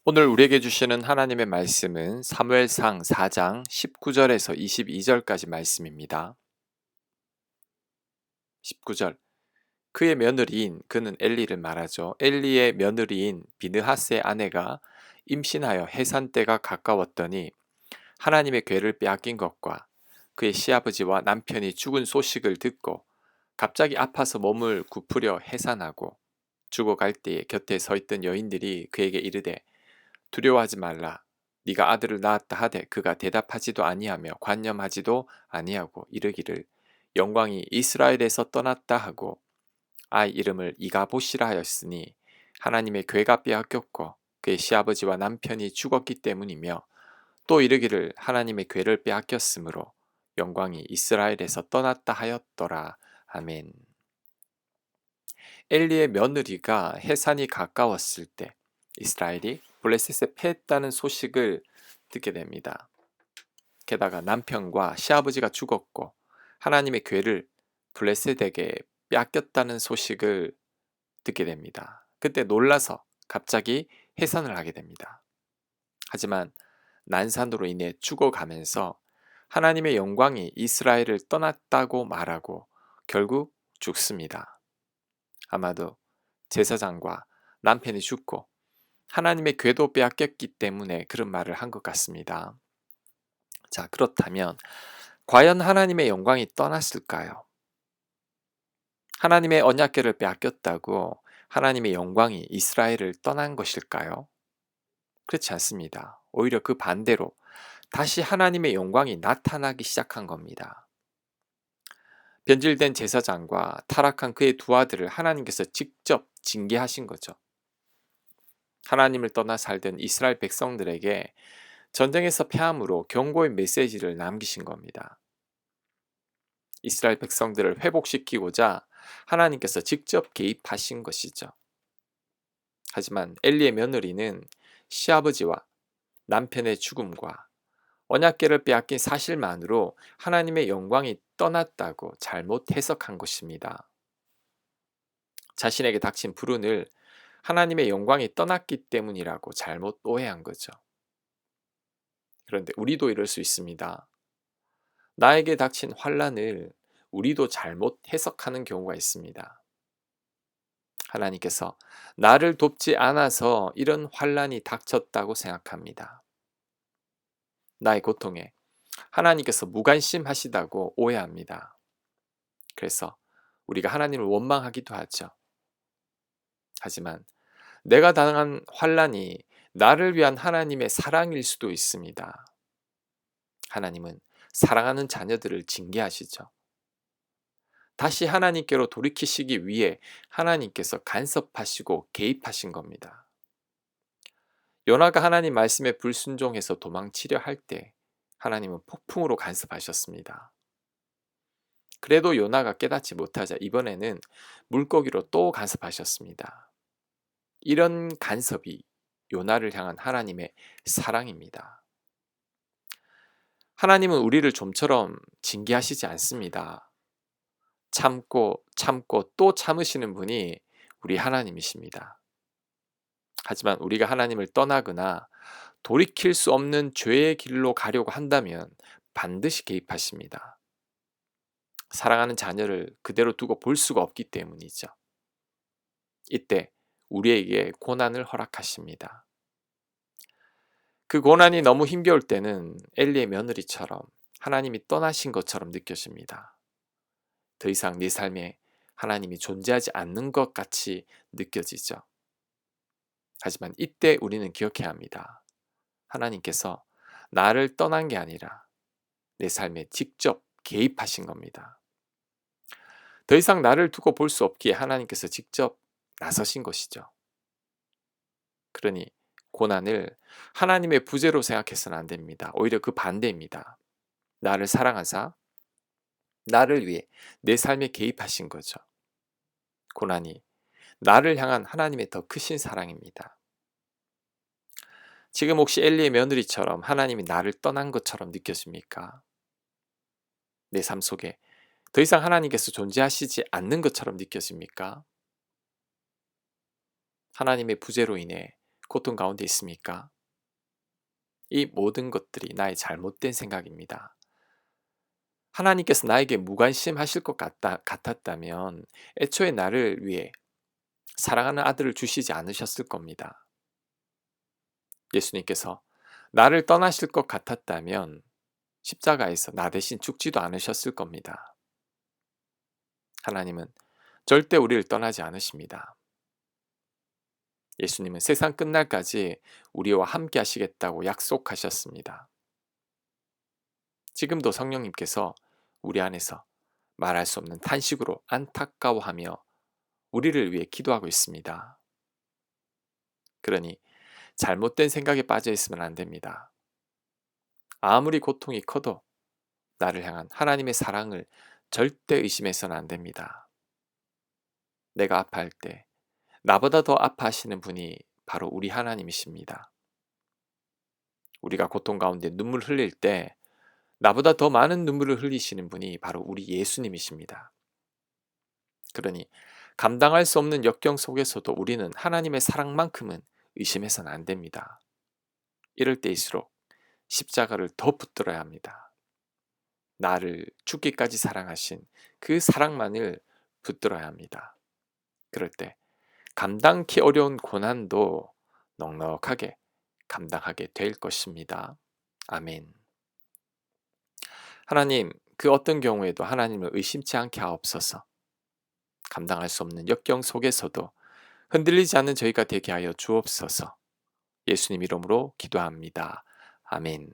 오늘 우리에게 주시는 하나님의 말씀은 사무엘상 4장 19절에서 22절까지 말씀입니다. 19절. 그의 며느리인 그는 엘리를 말하죠. 엘리의 며느리인 비느하스의 아내가 임신하여 해산 때가 가까웠더니 하나님의 궤를 빼앗긴 것과 그의 시아버지와 남편이 죽은 소식을 듣고 갑자기 아파서 몸을 굽으려 해산하고 죽어갈 때에 곁에 서 있던 여인들이 그에게 이르되 두려워하지 말라. 네가 아들을 낳았다 하되 그가 대답하지도 아니하며 관념하지도 아니하고 이르기를 영광이 이스라엘에서 떠났다 하고 아이 이름을 이가봇이라 하였으니 하나님의 궤가 빼앗겼고 그의 시아버지와 남편이 죽었기 때문이며 또 이르기를 하나님의 궤를 빼앗겼으므로 영광이 이스라엘에서 떠났다 하였더라. 아멘. 엘리의 며느리가 해산이 가까웠을 때 이스라엘이 블레셋에 패했다는 소식을 듣게 됩니다. 게다가 남편과 시아버지가 죽었고 하나님의 궤를 블레셋에게 뺏겼다는 소식을 듣게 됩니다. 그때 놀라서 갑자기 해산을 하게 됩니다. 하지만 난산으로 인해 죽어가면서 하나님의 영광이 이스라엘을 떠났다고 말하고 결국 죽습니다. 아마도 제사장과 남편이 죽고 하나님의 궤도 빼앗겼기 때문에 그런 말을 한 것 같습니다. 자, 그렇다면 과연 하나님의 영광이 떠났을까요? 하나님의 언약궤를 빼앗겼다고 하나님의 영광이 이스라엘을 떠난 것일까요? 그렇지 않습니다. 오히려 그 반대로 다시 하나님의 영광이 나타나기 시작한 겁니다. 변질된 제사장과 타락한 그의 두 아들을 하나님께서 직접 징계하신 거죠. 하나님을 떠나 살던 이스라엘 백성들에게 전쟁에서 패함으로 경고의 메시지를 남기신 겁니다. 이스라엘 백성들을 회복시키고자 하나님께서 직접 개입하신 것이죠. 하지만 엘리의 며느리는 시아버지와 남편의 죽음과 언약궤를 빼앗긴 사실만으로 하나님의 영광이 떠났다고 잘못 해석한 것입니다. 자신에게 닥친 불운을 하나님의 영광이 떠났기 때문이라고 잘못 오해한 거죠. 그런데 우리도 이럴 수 있습니다. 나에게 닥친 환난을 우리도 잘못 해석하는 경우가 있습니다. 하나님께서 나를 돕지 않아서 이런 환난이 닥쳤다고 생각합니다. 나의 고통에 하나님께서 무관심하시다고 오해합니다. 그래서 우리가 하나님을 원망하기도 하죠. 하지만 내가 당한 환난이 나를 위한 하나님의 사랑일 수도 있습니다. 하나님은 사랑하는 자녀들을 징계하시죠. 다시 하나님께로 돌이키시기 위해 하나님께서 간섭하시고 개입하신 겁니다. 요나가 하나님 말씀에 불순종해서 도망치려 할 때 하나님은 폭풍으로 간섭하셨습니다. 그래도 요나가 깨닫지 못하자 이번에는 물고기로 또 간섭하셨습니다. 이런 간섭이 요나를 향한 하나님의 사랑입니다. 하나님은 우리를 좀처럼 징계하시지 않습니다. 참고 또 참으시는 분이 우리 하나님이십니다. 하지만 우리가 하나님을 떠나거나 돌이킬 수 없는 죄의 길로 가려고 한다면 반드시 개입하십니다. 사랑하는 자녀를 그대로 두고 볼 수가 없기 때문이죠. 이때 우리에게 고난을 허락하십니다. 그 고난이 너무 힘겨울 때는 엘리의 며느리처럼 하나님이 떠나신 것처럼 느껴집니다. 더 이상 네 삶에 하나님이 존재하지 않는 것 같이 느껴지죠. 하지만 이때 우리는 기억해야 합니다. 하나님께서 나를 떠난 게 아니라 내 삶에 직접 개입하신 겁니다. 더 이상 나를 두고 볼 수 없기에 하나님께서 직접 나서신 것이죠. 그러니 고난을 하나님의 부재로 생각해서는 안 됩니다. 오히려 그 반대입니다. 나를 사랑하사 나를 위해 내 삶에 개입하신 거죠. 고난이 나를 향한 하나님의 더 크신 사랑입니다. 지금 혹시 엘리의 며느리처럼 하나님이 나를 떠난 것처럼 느껴집니까? 내 삶 속에 더 이상 하나님께서 존재하시지 않는 것처럼 느껴집니까? 하나님의 부재로 인해 고통 가운데 있습니까? 이 모든 것들이 나의 잘못된 생각입니다. 하나님께서 나에게 무관심하실 것 같았다면 애초에 나를 위해 사랑하는 아들을 주시지 않으셨을 겁니다. 예수님께서 나를 떠나실 것 같았다면 십자가에서 나 대신 죽지도 않으셨을 겁니다. 하나님은 절대 우리를 떠나지 않으십니다. 예수님은 세상 끝날까지 우리와 함께 하시겠다고 약속하셨습니다. 지금도 성령님께서 우리 안에서 말할 수 없는 탄식으로 안타까워하며 우리를 위해 기도하고 있습니다. 그러니 잘못된 생각에 빠져 있으면 안 됩니다. 아무리 고통이 커도 나를 향한 하나님의 사랑을 절대 의심해서는 안 됩니다. 내가 아파할 때 나보다 더 아파하시는 분이 바로 우리 하나님이십니다. 우리가 고통 가운데 눈물 흘릴 때 나보다 더 많은 눈물을 흘리시는 분이 바로 우리 예수님이십니다. 그러니 감당할 수 없는 역경 속에서도 우리는 하나님의 사랑만큼은 의심해서는 안 됩니다. 이럴 때일수록 십자가를 더 붙들어야 합니다. 나를 죽기까지 사랑하신 그 사랑만을 붙들어야 합니다. 그럴 때 감당키 어려운 고난도 넉넉하게 감당하게 될 것입니다. 아멘. 하나님, 그 어떤 경우에도 하나님을 의심치 않게 하옵소서. 감당할 수 없는 역경 속에서도 흔들리지 않는 저희가 되게 하여 주옵소서. 예수님 이름으로 기도합니다. 아멘.